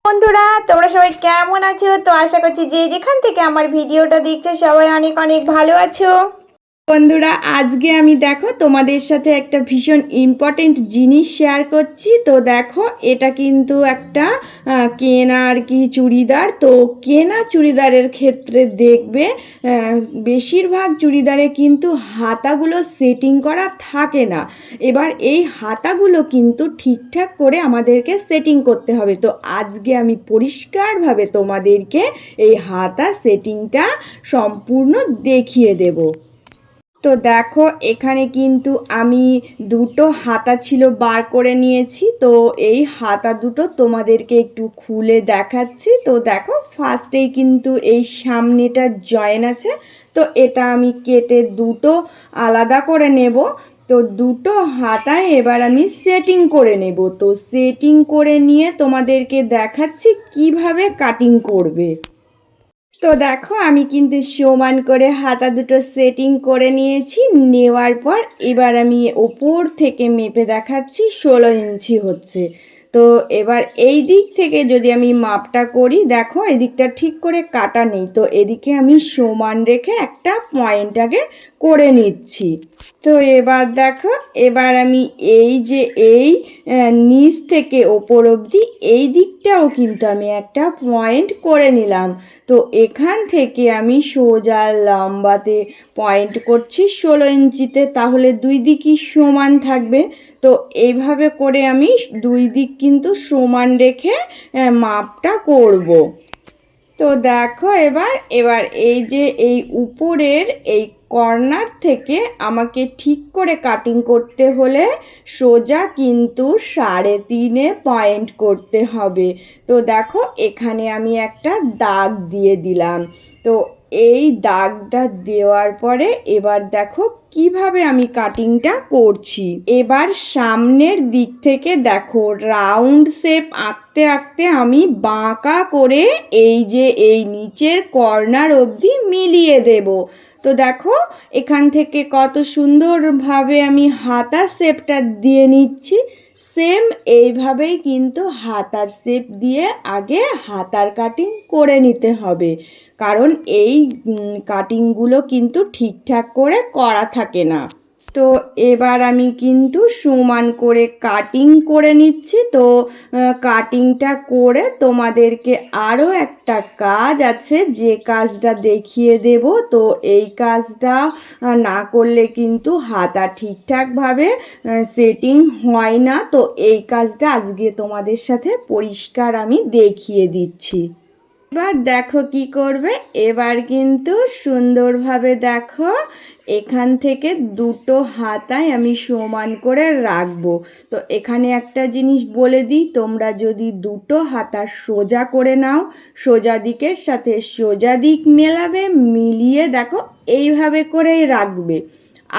বন্ধুরা, তোমরা সবাই কেমন আছো? তো আশা করছি যে যেখান থেকে আমার ভিডিওটা দেখছো সবাই অনেক অনেক ভালো আছো। বন্ধুরা, আজকে আমি দেখো তোমাদের সাথে একটা ভীষণ ইম্পর্টেন্ট জিনিস শেয়ার করছি। তো দেখো, এটা কিন্তু একটা কেনা আর কি চুড়িদার। তো কেনা চুড়িদারের ক্ষেত্রে দেখবে বেশিরভাগ চুড়িদারে কিন্তু হাতাগুলো সেটিং করা থাকে না। এবার এই হাতাগুলো কিন্তু ঠিকঠাক করে আমাদেরকে সেটিং করতে হবে। তো আজকে আমি পরিষ্কারভাবে তোমাদেরকে এই হাতা সেটিংটা সম্পূর্ণ দেখিয়ে দেব। তো দেখো, এখানে কিন্তু আমি দুটো হাতা ছিল বার করে নিয়েছি। তো এই হাতা দুটো তোমাদেরকে একটু খুলে দেখাচ্ছি। তো দেখো, ফার্স্টেই কিন্তু এই সামনেটা জয়েন আছে। তো এটা আমি কেটে দুটো আলাদা করে নেব। তো দুটো হাতায় এবার আমি সেটিং করে নেব। তো সেটিং করে নিয়ে তোমাদেরকে দেখাচ্ছি কিভাবে কাটিং করবে। তো দেখো, আমি কিন্তু সমান করে হাতা দুটো সেটিং করে নিয়েছি। নেওয়ার পর এবার আমি ওপর থেকে মেপে দেখাচ্ছি 16 ইঞ্চি হচ্ছে। তো এবার এই দিক থেকে যদি আমি মাপটা করি, দেখো এদিকটা ঠিক করে কাটা নেই। তো এদিকে আমি সমান রেখে একটা পয়েন্ট আগে করে নিচ্ছি। তো এবার দেখো, এবার আমি এই যে এই নিচ থেকে ওপর অবধি এই দিকটাও কিন্তু আমি একটা পয়েন্ট করে নিলাম। তো এখান থেকে আমি সোজা লম্বাতে পয়েন্ট করছি 16 ইঞ্চিতে, তাহলে দুই দিকই সমান থাকবে। তো এইভাবে করে আমি দুই দিক কিন্তু সমান রেখে মাপটা করব। তো দেখো, এবার এবার এই যে এই উপরের এই কর্নার থেকে আমাকে ঠিক করে কাটিং করতে হলে সোজা কিন্তু 3.5 পয়েন্ট করতে হবে। তো দেখো, এখানে আমি একটা দাগ দিয়ে দিলাম। তো এই দাগটা দেওয়ার পরে এবার দেখো কিভাবে আমি কাটিংটা করছি। এবার সামনের দিক থেকে দেখো রাউন্ড শেপ আঁকতে আঁকতে আমি বাঁকা করে এই যে এই নিচের কর্নার অবধি মিলিয়ে দেব। তো দেখো, এখান থেকে কত সুন্দরভাবে আমি হাতা শেপটা দিয়ে নিচ্ছি। সেম এইভাবেই কিন্তু হাতার শেপ দিয়ে আগে হাতার কাটিং করে নিতে হবে, কারণ এই কাটিংগুলো কিন্তু ঠিকঠাক করে করা থাকে না। তো এবার আমি কিন্তু সমান করে কাটিং করে নিচ্ছি। তো কাটিংটা করে তোমাদেরকে আরও একটা কাজ আছে, যে কাজটা দেখিয়ে দেব। তো এই কাজটা না করলে কিন্তু হাতা ঠিকঠাকভাবে সেটিং হয় না। তো এই কাজটা আজকে তোমাদের সাথে পরিষ্কার আমি দেখিয়ে দিচ্ছি। এবার দেখো কি করবে। এবার কিন্তু সুন্দরভাবে দেখো, এখান থেকে দুটো হাতায় আমি সমান করে রাখবো। তো এখানে একটা জিনিস বলে দিই, তোমরা যদি দুটো হাতা সোজা করে নাও, সোজা দিকের সাথে সোজা দিক মেলাবে, মিলিয়ে দেখো এইভাবে করেই রাখবে।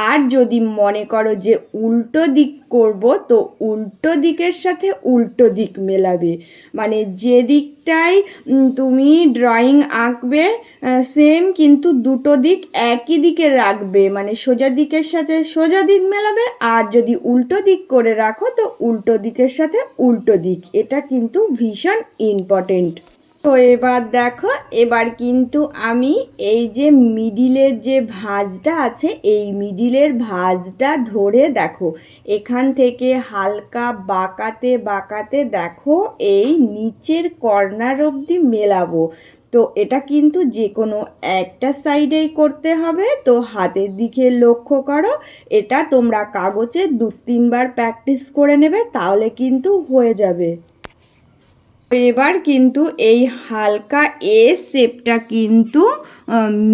আর যদি মনে করো যে উল্টো দিক করব, তো উল্টো দিকের সাথে উল্টো দিক মেলাবে। মানে যে দিকটাই তুমি ড্রয়িং আঁকবে সেম কিন্তু দুটো দিক একই দিকে রাখবে। মানে সোজা দিকের সাথে সোজা দিক মেলাবে, আর যদি উল্টো দিক করে রাখো তো উল্টো দিকের সাথে উল্টো দিক। এটা কিন্তু ভীষণ ইম্পর্টেন্ট। তো এবার দেখো, এবার কিন্তু আমি এই যে মিডিলের যে ভাঁজটা আছে, এই মিডিলের ভাঁজটা ধরে দেখো এখান থেকে হালকা বাঁকাতে বাঁকাতে দেখো এই নিচের কর্নার অবধি মেলাবো। তো এটা কিন্তু যে কোনো একটা সাইডেই করতে হবে। তো হাতের দিকে লক্ষ্য করো, এটা তোমরা কাগজে 2-3 বার প্র্যাকটিস করে নেবে, তাহলে কিন্তু হয়ে যাবে। এবার কিন্তু এই হালকা এ শেপটা কিন্তু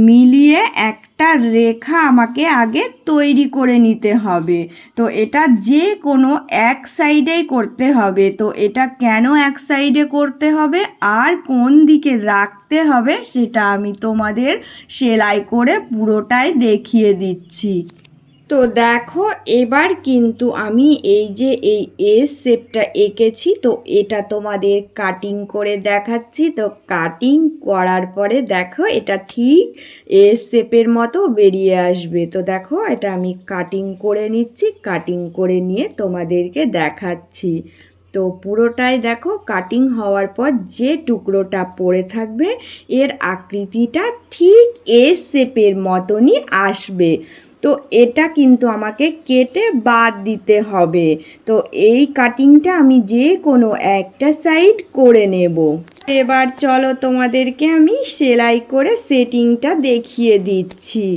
মিলিয়ে একটা রেখা আমাকে আগে তৈরি করে নিতে হবে। তো এটা যে কোনো এক সাইডেই করতে হবে। তো এটা কেন এক সাইডে করতে হবে আর কোন দিকে রাখতে হবে সেটা আমি তোমাদের সেলাই করে পুরোটাই দেখিয়ে দিচ্ছি। তো দেখো, এবার কিন্তু আমি এই যে এই এস শেপটা এঁকেছি, তো এটা তোমাদের কাটিং করে দেখাচ্ছি। তো কাটিং করার পরে দেখো এটা ঠিক এস শেপের মতো বেরিয়ে আসবে। তো দেখো, এটা আমি কাটিং করে নিচ্ছি, কাটিং করে নিয়ে তোমাদেরকে দেখাচ্ছি। তো পুরোটাই দেখো কাটিং হওয়ার পর যে টুকরোটা পড়ে থাকবে এর আকৃতিটা ঠিক এস শেপের মতনই আসবে। তো এটা কিন্তু আমাকে কেটে বাদ দিতে হবে। তো এই কাটিংটা আমি যে কোনো একটা সাইড করে নেব। এবার চলো তোমাদেরকে আমি সেলাই করে সেটিংটা দেখিয়ে দিচ্ছি।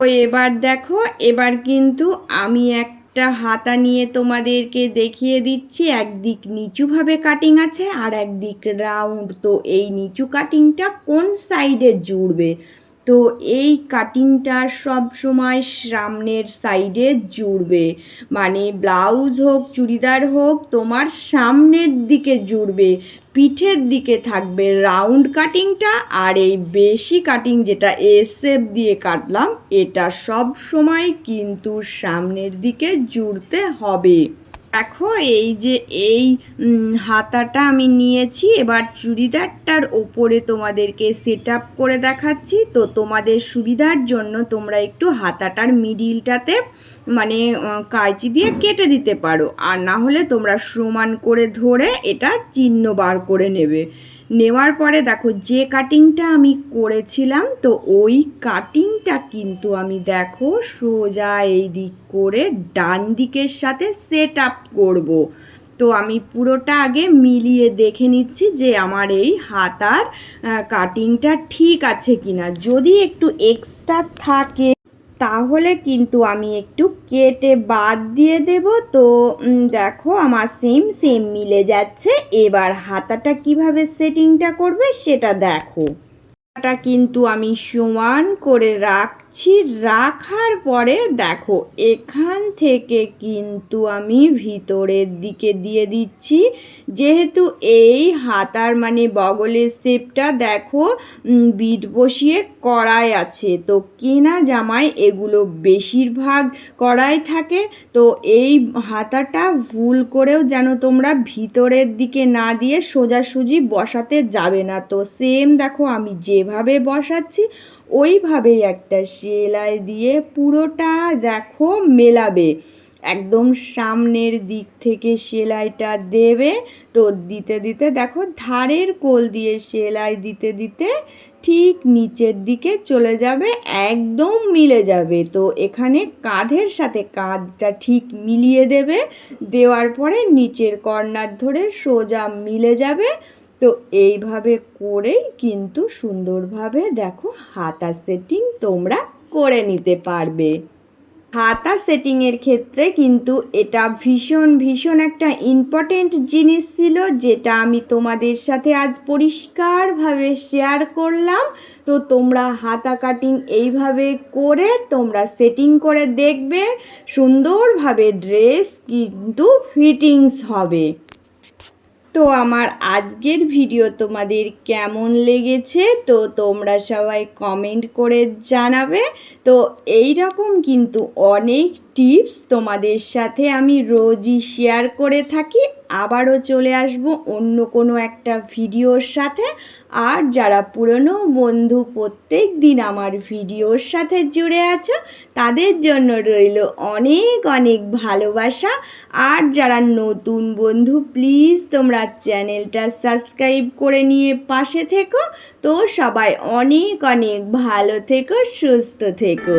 তো এবার দেখো, এবার কিন্তু আমি একটা হাতা নিয়ে তোমাদেরকে দেখিয়ে দিচ্ছি। একদিক নিচুভাবে কাটিং আছে আর একদিক রাউন্ড। তো এই নিচু কাটিংটা কোন সাইডে জুড়বে? তো এই কাটিংটা সব সময় সামনের সাইডে জুড়বে, মানে ব্লাউজ হোক চুড়িদার হোক তোমার সামনের দিকে জুড়বে, পিঠের দিকে থাকবে রাউন্ড কাটিংটা। আর এই বেশি কাটিং যেটা এস শেপ দিয়ে কাটলাম এটা সব সময় কিন্তু সামনের দিকে জুড়তে হবে। দেখো এই যে এই হাতাটা আমি নিয়েছি, এবার চুড়িদারটার ওপরে তোমাদেরকে সেট আপ করে দেখাচ্ছি। তো তোমাদের সুবিধার জন্য তোমরা একটু হাতাটার মিডিলটাতে মানে কাঁচি দিয়ে কেটে দিতে পারো, আর না হলে তোমরা সমান করে ধরে এটা চিহ্ন বার করে নেবে। নেওয়ার পরে দেখো যে কাটিংটা আমি করেছিলাম তো ওই কাটিংটা কিন্তু আমি দেখো সোজা এই দিক করে ডান দিকের সাথে সেট আপ করবো। তো আমি পুরোটা আগে মিলিয়ে দেখে নিচ্ছি যে আমার এই হাতার কাটিংটা ঠিক আছে কিনা। যদি একটু এক্সট্রা থাকে তাহলে কিন্তু আমি একটু কেটে বাদ দিয়ে দেব। তো দেখো আমার সেম মিলে যাচ্ছে। এবার হাতাটা কিভাবে সেটিংটা করবে সেটা দেখো। হাতাটা কিন্তু আমি সমান করে রাখছি, রাখার পরে দেখো এখান থেকে কিন্তু আমি ভিতরের দিকে দিয়ে দিচ্ছি। যেহেতু এই হাতার মানে বগলের শেপটা দেখো বিট বসিয়ে কড়াই আছে, তো কেনা জামায় এগুলো বেশিরভাগ কড়াই থাকে। তো এই হাতাটা ভুল করেও যেন তোমরা ভিতরের দিকে না দিয়ে সোজাসুজি বসাতে যাবে না। তো সেম দেখো আমি যেভাবে বসাচ্ছি ওইভাবেই একটা সেলাই দিয়ে পুরোটা দেখো মেলাবে। একদম সামনের দিক থেকে সেলাইটা দেবে। তো দিতে দিতে দেখো ধারের কোল দিয়ে সেলাই দিতে দিতে ঠিক নিচের দিকে চলে যাবে, একদম মিলে যাবে। তো এখানে কাঁধের সাথে কাঁধটা ঠিক মিলিয়ে দেবে, দেওয়ার পরে নিচের কর্নার ধরে সোজা মিলে যাবে। তো এইভাবে করেই কিন্তু সুন্দরভাবে দেখো হাতা সেটিং তোমরা করে নিতে পারবে। হাতা সেটিংয়ের ক্ষেত্রে কিন্তু এটা ভীষণ একটা ইম্পর্টেন্ট জিনিস ছিল, যেটা আমি তোমাদের সাথে আজ পরিষ্কারভাবে শেয়ার করলাম। তো তোমরা হাতা কাটিং এইভাবে করে তোমরা সেটিং করে দেখবে, সুন্দরভাবে ড্রেস কিন্তু ফিটিংস হবে। তো আমার আজকের ভিডিও তোমাদের কেমন লেগেছে তো তোমরা সবাই কমেন্ট করে জানাবে। তো এই রকম কিন্তু অনেক টিপস তোমাদের সাথে আমি রোজই শেয়ার করে থাকি। আবারও চলে আসব অন্য কোনো একটা ভিডিওর সাথে। আর যারা পুরনো বন্ধু প্রত্যেক দিন আমার ভিডিওর সাথে জুড়ে আছো তাদের জন্য রইল অনেক ভালোবাসা। আর যারা নতুন বন্ধু প্লিজ তোমরা চ্যানেলটা সাবস্ক্রাইব করে নিয়ে পাশে থেকো। তো সবাই অনেক ভালো থেকো, সুস্থ থেকো।